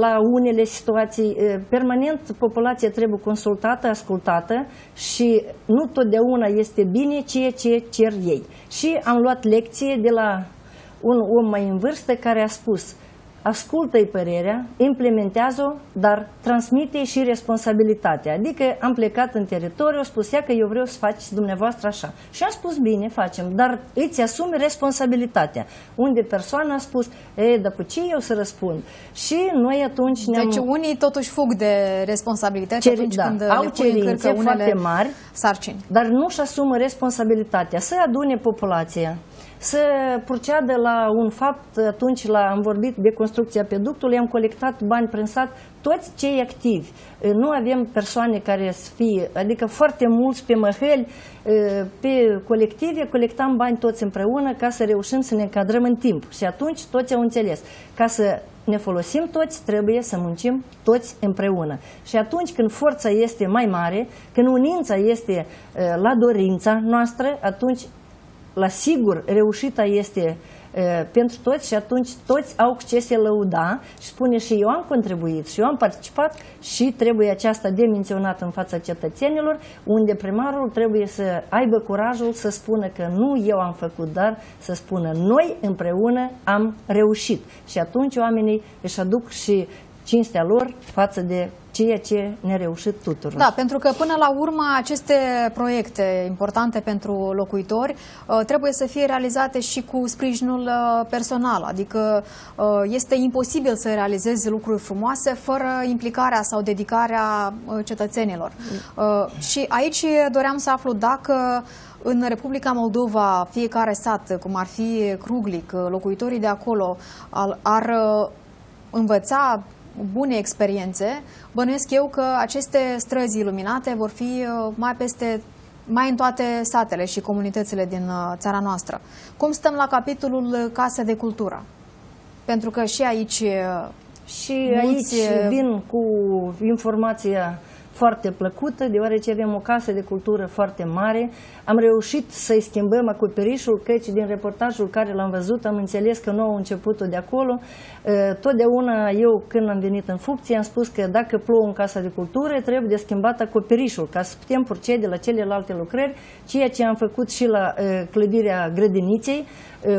B: la unele situații. Permanent populația trebuie consultată, ascultată și nu totdeauna este bine ceea ce cer ei. Și am luat lecție de la un om mai în vârstă care a spus: ascultă-i părerea, implementează-o, dar transmite și responsabilitatea. Adică am plecat în teritoriu, a spus ea că eu vreau să faceți dumneavoastră așa. Și am spus, bine, facem, dar îți asumi responsabilitatea. Unde persoana a spus, dar cu ce eu să răspund? Și noi atunci ne-am...
A: Deci unii totuși fug de responsabilitate atunci când
B: au
A: le pui în cârcă unele
B: mari,
A: sarcini.
B: Dar nu-și asumă responsabilitatea să adune populația, să proceadă la un fapt. Atunci am vorbit de construcția peductului, am colectat bani prin sat, toți cei activi. Nu avem persoane care să fie, adică foarte mulți pe măhăli, pe colective, colectam bani toți împreună ca să reușim să ne încadrăm în timp. Și atunci toți au înțeles. Ca să ne folosim toți, trebuie să muncim toți împreună. Și atunci când forța este mai mare, când unința este la dorința noastră, atunci la sigur reușita este pentru toți și atunci toți au ce se lăuda și spune și eu am contribuit și eu am participat și trebuie aceasta de menționat în fața cetățenilor, unde primarul trebuie să aibă curajul să spună că nu eu am făcut, dar să spună noi împreună am reușit. Și atunci oamenii își aduc și cinstea lor față de ceea ce ne-a reușit tuturor.
A: Da, pentru că până la urmă aceste proiecte importante pentru locuitori trebuie să fie realizate și cu sprijinul personal, adică este imposibil să realizezi lucruri frumoase fără implicarea sau dedicarea cetățenilor. Și aici doream să aflu dacă în Republica Moldova fiecare sat, cum ar fi Cruglic, locuitorii de acolo ar învăța bune experiențe, bănuiesc eu că aceste străzi iluminate vor fi mai în toate satele și comunitățile din țara noastră. Cum stăm la capitolul Case de Cultură? Pentru că și aici
B: vin cu informația foarte plăcută, deoarece avem o casă de cultură foarte mare. Am reușit să-i schimbăm acoperișul, căci din reportajul care l-am văzut am înțeles că nu au început-o de acolo. Totdeauna eu, când am venit în funcție, am spus că dacă plouă în casa de cultură, trebuie de schimbat acoperișul, ca să putem procede la celelalte lucrări, ceea ce am făcut și la clădirea grădiniței.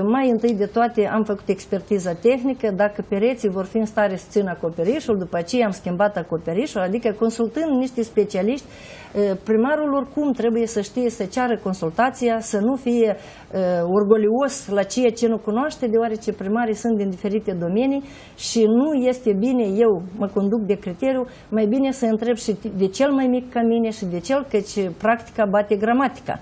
B: Mai întâi de toate am făcut expertiza tehnică, dacă pereții vor fi în stare să țină acoperișul, după aceea am schimbat acoperișul, adică consultând niște specialiști, primarul oricum trebuie să știe să ceară consultația, să nu fie orgolios la ceea ce nu cunoaște, deoarece primarii sunt din diferite domenii și nu este bine, eu mă conduc de criteriu, mai bine să întreb și de cel mai mic ca mine și de cel, căci practica bate gramatica.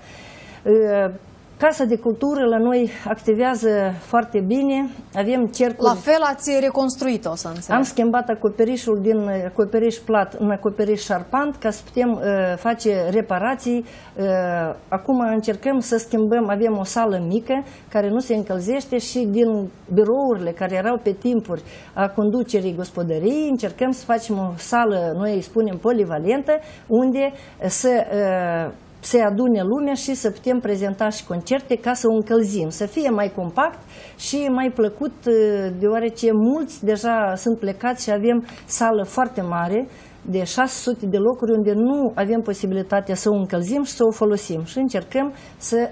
B: Casa de cultură la noi activează foarte bine, avem cercuri...
A: La fel ați reconstruit-o, să înțeleg.
B: Am schimbat acoperișul din acoperiș plat în acoperiș șarpant ca să putem face reparații. Acum încercăm să schimbăm, avem o sală mică care nu se încălzește și din birourile care erau pe timpuri a conducerii gospodăriei, încercăm să facem o sală, noi îi spunem polivalentă, unde să se adune lumea și să putem prezenta și concerte ca să o încălzim, să fie mai compact și mai plăcut, deoarece mulți deja sunt plecați și avem sală foarte mare de 600 de locuri unde nu avem posibilitatea să o încălzim și să o folosim. Și încercăm să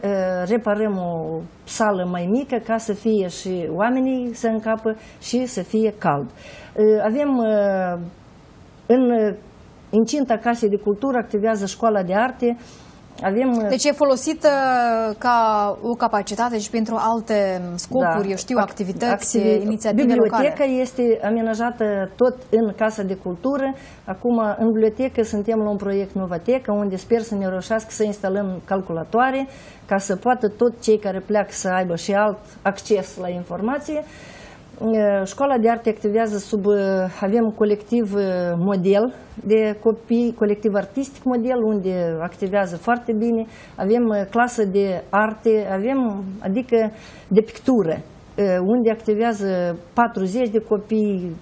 B: reparăm o sală mai mică ca să fie și oamenii să încapă și să fie cald. Avem în incinta Casei de Cultură activează școala de arte.
A: Deci e folosită ca o capacitate și pentru alte scopuri, eu știu, activități, inițiative
B: Biblioteca
A: locale.
B: este amenajată tot în Casa de Cultură. Acum, în bibliotecă, suntem la un proiect Novateca, unde sper să ne reușească să instalăm calculatoare, ca să poată tot cei care pleacă să aibă și alt acces la informație. Școala de arte activează avem colectiv model de copii, colectiv artistic model, unde activează foarte bine. Avem clasă de arte, adică de pictură, unde activează 40 de copii,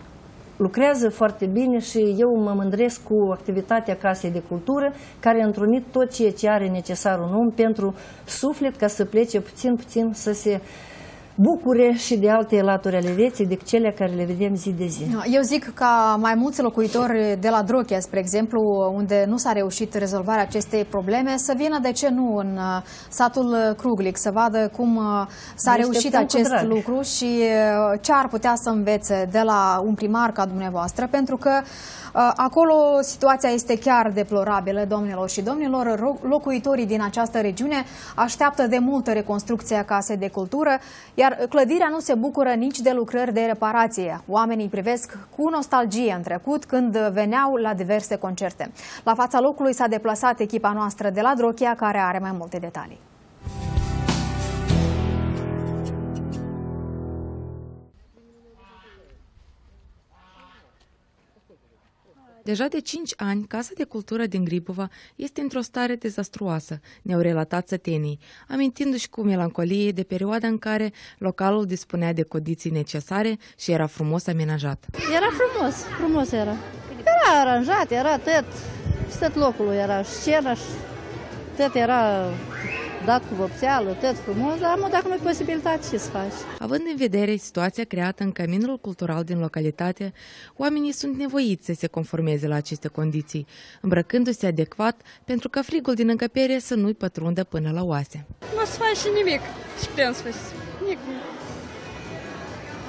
B: lucrează foarte bine și eu mă mândresc cu activitatea Casei de Cultură, care a întrunit tot ceea ce are necesar un om pentru suflet, ca să plece puțin să se bucure și de alte laturi ale vieții decât cele care le vedem zi de zi.
A: Eu zic ca mai mulți locuitori de la Drochia, spre exemplu, unde nu s-a reușit rezolvarea acestei probleme, să vină, de ce nu, în satul Cruglic, să vadă cum s-a reușit acest lucru și ce ar putea să învețe de la un primar ca dumneavoastră, pentru că acolo situația este chiar deplorabilă, doamnelor și domnilor. Locuitorii din această regiune așteaptă de multă reconstrucția Casei de Cultură, iar clădirea nu se bucură nici de lucrări de reparație. Oamenii privesc cu nostalgie în trecut, când veneau la diverse concerte. La fața locului s-a deplasat echipa noastră de la Drochia, care are mai multe detalii.
H: Deja de 5 ani, Casa de Cultură din Gribova este într-o stare dezastruoasă, ne-au relatat sătenii, amintindu-și cu melancolie de perioada în care localul dispunea de condiții necesare și era frumos amenajat.
I: Era frumos era. Era aranjat, era tot locul era scenă, tot era dat cu vopseală, tot frumos, dar dacă nu ai posibilitate, ce să faci?
H: Având în vedere situația creată în Căminul Cultural din localitate, oamenii sunt nevoiți să se conformeze la aceste condiții, îmbrăcându-se adecvat pentru ca frigul din încăpere să nu-i pătrundă până la oase.
J: Nu se face nimic și putem să faci nimic.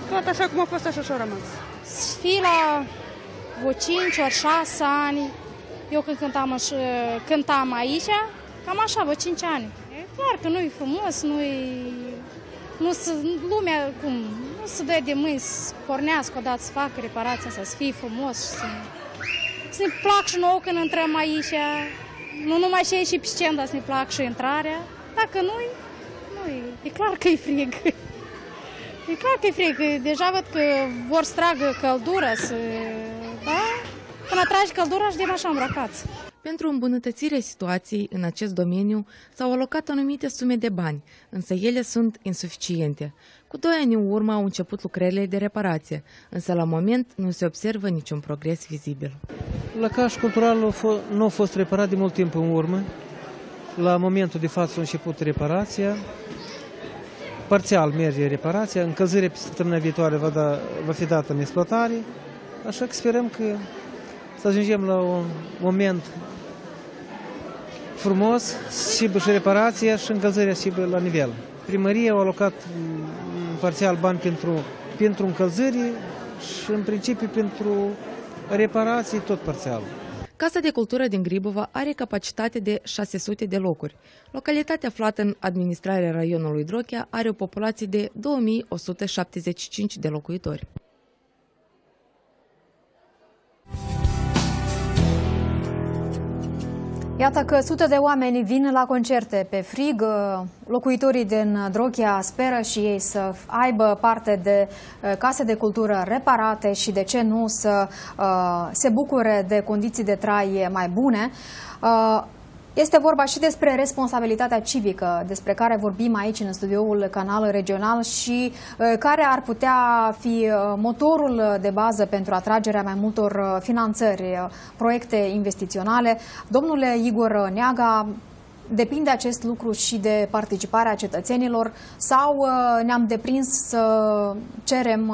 J: Tot așa cum a fost, așa și-a rămas.
K: Să fii la vreo 5 ori 6 ani, eu când cântam aici, cam așa, vreo 5 ani. Clar că nu-i frumos, lumea nu se dă de mâini să pornească odată să facă reparația asta, să fie frumos și să ne plac și nouă când intrăm aici, nu numai și ieși pe scenă, dar să ne plac și intrarea. Dacă nu-i, e clar că e frig. E clar că e frig, deja văd că vor să tragă căldură, da? Până tragi căldura și de așa îmbrăcați.
H: Pentru îmbunătățirea situației în acest domeniu s-au alocat anumite sume de bani, însă ele sunt insuficiente. Cu 2 ani în urmă au început lucrările de reparație, însă la moment nu se observă niciun progres vizibil.
L: Lăcașul cultural nu a fost reparat de mult timp în urmă. La momentul de față a început reparația. Parțial merge reparația, încălzirea pe săptămâna viitoare va fi dată în exploatare, așa că sperăm că să ajungem la un moment frumos și reparația și încălzirea și la nivel. Primăria a alocat parțial bani pentru încălzire și în principiu pentru reparații tot parțial.
H: Casa de Cultură din Gribova are capacitate de 600 de locuri. Localitatea aflată în administrarea raionului Drochia are o populație de 2175 de locuitori.
A: Iată că sute de oameni vin la concerte pe frig. Locuitorii din Drochia speră și ei să aibă parte de case de cultură reparate și, de ce nu, să se bucure de condiții de trai mai bune. Este vorba și despre responsabilitatea civică, despre care vorbim aici în studioul Canal Regional și care ar putea fi motorul de bază pentru atragerea mai multor finanțări, proiecte investiționale. Domnule Igor Neaga, depinde acest lucru și de participarea cetățenilor sau ne-am deprins să cerem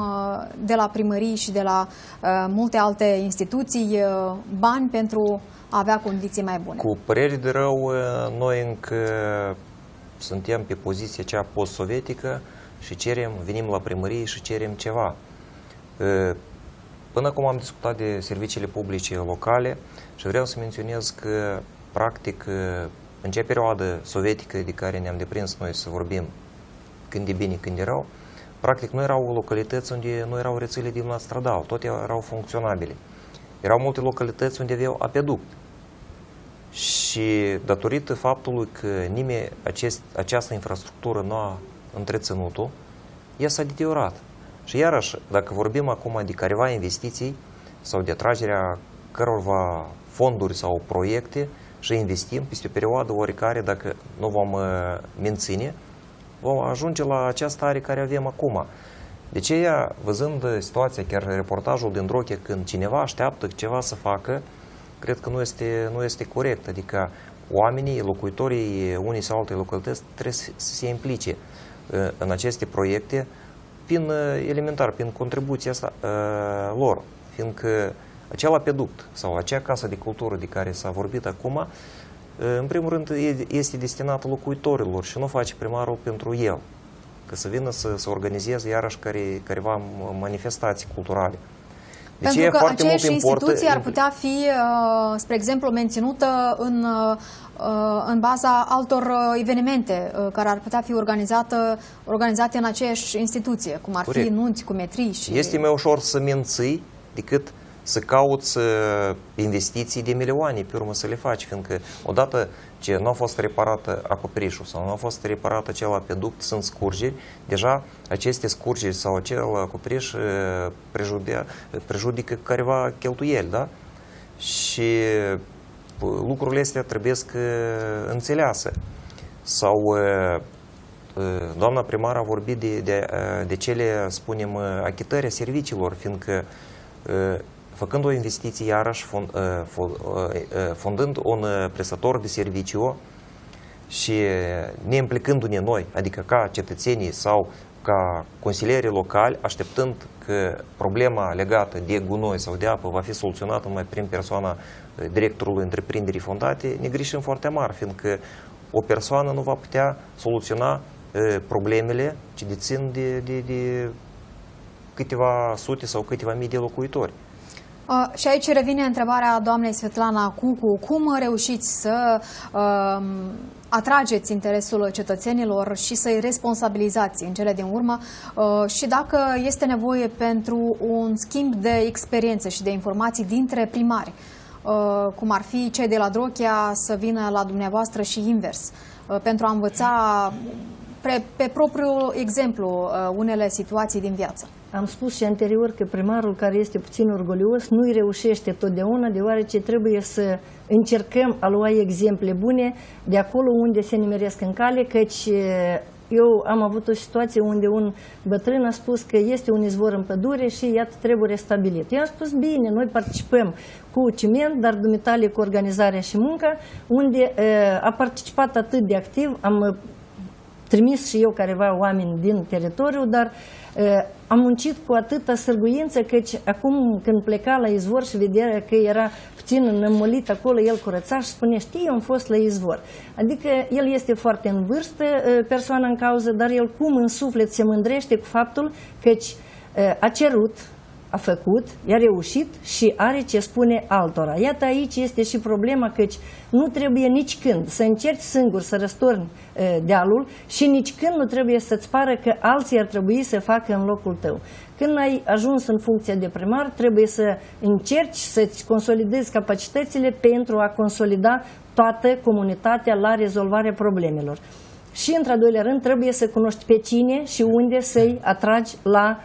A: de la primării și de la multe alte instituții bani pentru a avea condiții mai bune?
C: Cu păreri de rău, noi încă suntem pe poziția cea post-sovietică și venim la primărie și cerem ceva. Până acum am discutat de serviciile publice locale și vreau să menționez că, practic, în cea perioadă sovietică de care ne-am deprins noi să vorbim când e bine, când e rău, practic nu erau localități unde nu erau rețele din stradal, toate erau funcționabile. Erau multe localități unde aveau apeduct. Și datorită faptului că nimeni această infrastructură nu a întreținut-o, ea s-a deteriorat. Și iarăși, dacă vorbim acum de careva investiții sau de atragerea cărorva fonduri sau proiecte și investim peste o perioadă oricare, dacă nu vom menține, vom ajunge la această stare care avem acum. De aceea, văzând situația, chiar reportajul din Drochea, când cineva așteaptă ceva să facă, cred că nu este corect. Adică oamenii, locuitorii unei sau alte localități trebuie să se implice în aceste proiecte elementar, prin contribuția asta lor. Fiindcă acel apeduct sau acea casă de cultură de care s-a vorbit acum, în primul rând este destinată locuitorilor și nu face primarul pentru el, că să vină să organizeze iarăși careva manifestații culturale. Deci
A: pentru că aceeași instituție ar putea fi, spre exemplu, menținută în baza altor evenimente care ar putea fi organizate în aceeași instituție, cum ar fi nunți, cumetrii.
C: Este mai ușor să menții decât să cauți investiții de milioane pe urmă să le faci, fiindcă odată ce nu a fost reparată acoperișul sau nu a fost reparat acel apeduct, sunt scurgeri, deja aceste scurgeri sau acel acoperiș prejudică careva cheltuieli, da? Și lucrurile astea trebuie înțelease. Sau doamna primar a vorbit de cele, spunem, achitări a serviciilor, fiindcă făcând o investiție, iarăși, fondând un prestator de serviciu și neimplicându-ne noi, adică ca cetățenii sau ca consilierii locali, așteptând că problema legată de gunoi sau de apă va fi soluționată numai prin persoana directorului întreprinderii fondate, ne greșim foarte mari, fiindcă o persoană nu va putea soluționa problemele ce dețin de câteva sute sau câteva mii de locuitori.
A: Și aici revine întrebarea doamnei Svetlana Cucu. Cum reușiți să atrageți interesul cetățenilor și să-i responsabilizați în cele din urmă și dacă este nevoie pentru un schimb de experiențe și de informații dintre primari, cum ar fi cei de la Drochea să vină la dumneavoastră și invers, pentru a învăța pe propriul exemplu unele situații din viață?
B: Am spus și anterior că primarul care este puțin orgolios nu îi reușește totdeauna, deoarece trebuie să încercăm a lua exemple bune de acolo unde se nimeresc în cale, căci eu am avut o situație unde un bătrân a spus că este un izvor în pădure și iată trebuie restabilit. Eu am spus bine, noi participăm cu ciment, dar dumitale cu organizarea și munca, unde a participat atât de activ, am trimis și eu careva oameni din teritoriu, dar am muncit cu atâta sârguință, căci acum când pleca la izvor și vedea că era puțin înmolit acolo, el curăța și spune, știi, eu am fost la izvor. Adică el este foarte în vârstă, persoana în cauză, dar el cum în suflet se mândrește cu faptul căci a cerut, a făcut, i-a reușit și are ce spune altora. Iată aici este și problema, căci nu trebuie nici când să încerci singur să răstorni dealul și nici când nu trebuie să-ți pară că alții ar trebui să facă în locul tău. Când ai ajuns în funcția de primar, trebuie să încerci să-ți consolidezi capacitățile pentru a consolida toată comunitatea la rezolvarea problemelor. Și, într-al doilea rând, trebuie să cunoști pe cine și unde să-i atragi la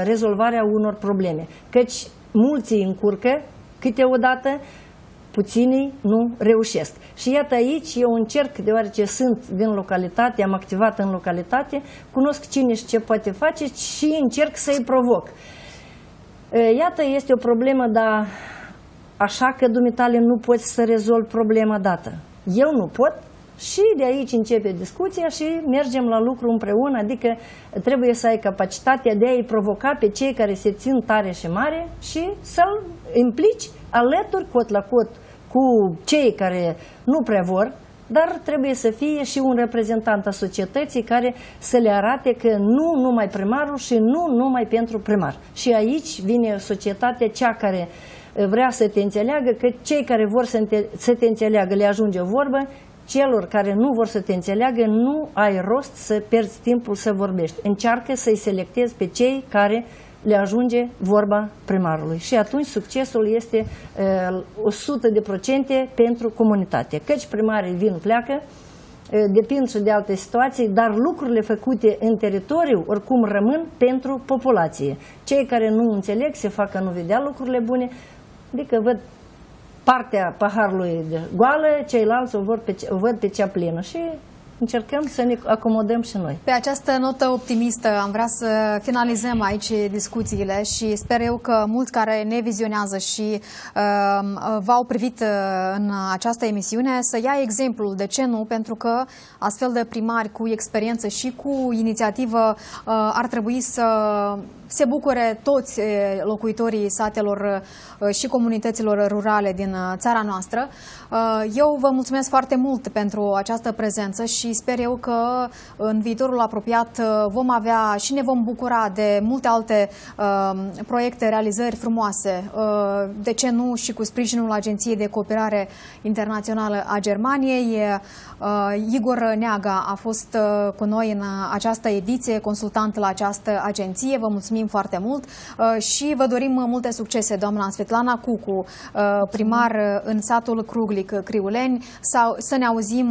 B: rezolvarea unor probleme. Căci mulți îi încurcă câteodată, puținii nu reușesc. Și iată aici, eu încerc, deoarece sunt din localitate, am activat în localitate, cunosc cine și ce poate face și încerc să-i provoc. Iată, este o problemă, dar așa că dumitale nu poți să rezolvi problema dată. Eu nu pot, Și de aici începe discuția și mergem la lucru împreună, adică trebuie să ai capacitatea de a-i provoca pe cei care se țin tare și mare și să-l implici alături, cot la cot, cu cei care nu prea vor, dar trebuie să fie și un reprezentant a societății care să le arate că nu numai primarul și nu numai pentru primar. Și aici vine societatea, cea care vrea să te înțeleagă, că cei care vor să te înțeleagă le ajunge o vorbă, celor care nu vor să te înțeleagă nu ai rost să pierzi timpul să vorbești. Încearcă să-i selectezi pe cei care le ajunge vorba primarului. Și atunci succesul este 100% pentru comunitate. Căci primarii vin, pleacă, depind și de alte situații, dar lucrurile făcute în teritoriu oricum rămân pentru populație. Cei care nu înțeleg se fac că nu vedea lucrurile bune, adică văd partea paharului goală, ceilalți o văd pe cea plină și încercăm să ne acomodăm și noi.
A: Pe această notă optimistă am vrea să finalizăm aici discuțiile și sper eu că mulți care ne vizionează și v-au privit în această emisiune să ia exemplul, de ce nu, pentru că astfel de primari cu experiență și cu inițiativă ar trebui să se bucure toți locuitorii satelor și comunităților rurale din țara noastră. Eu vă mulțumesc foarte mult pentru această prezență și sper eu că în viitorul apropiat vom avea și ne vom bucura de multe alte proiecte, realizări frumoase, de ce nu și cu sprijinul Agenției de Cooperare Internațională a Germaniei. Igor Neaga a fost cu noi în această ediție, consultant la această agenție. Vă mulțumim foarte mult și vă dorim multe succese, doamna Svetlana Cucu, primar în satul Cruglic, Criuleni, să ne auzim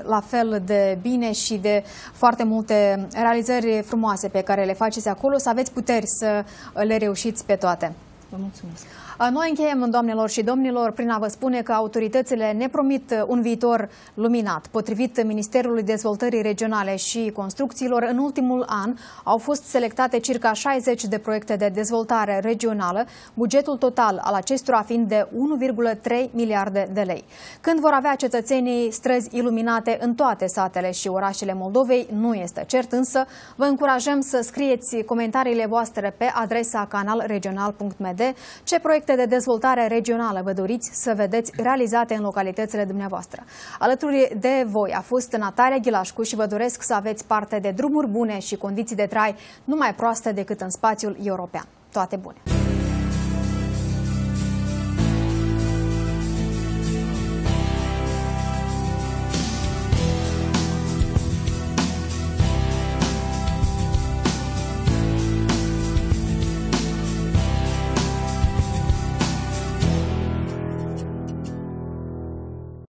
A: la fel de bine și de foarte multe realizări frumoase pe care le faceți acolo, să aveți puteri să le reușiți pe toate.
B: Vă mulțumesc.
A: Noi încheiem, doamnelor și domnilor, prin a vă spune că autoritățile ne promit un viitor luminat. Potrivit Ministerului Dezvoltării Regionale și Construcțiilor, în ultimul an au fost selectate circa 60 de proiecte de dezvoltare regională, bugetul total al acestora fiind de 1,3 miliarde de lei. Când vor avea cetățenii străzi iluminate în toate satele și orașele Moldovei, nu este cert, însă vă încurajăm să scrieți comentariile voastre pe adresa canalregional.md ce proiecte de dezvoltare regională vă doriți să vedeți realizate în localitățile dumneavoastră. Alături de voi a fost Natalia Ghilașcu și vă doresc să aveți parte de drumuri bune și condiții de trai nu mai proaste decât în spațiul european. Toate bune!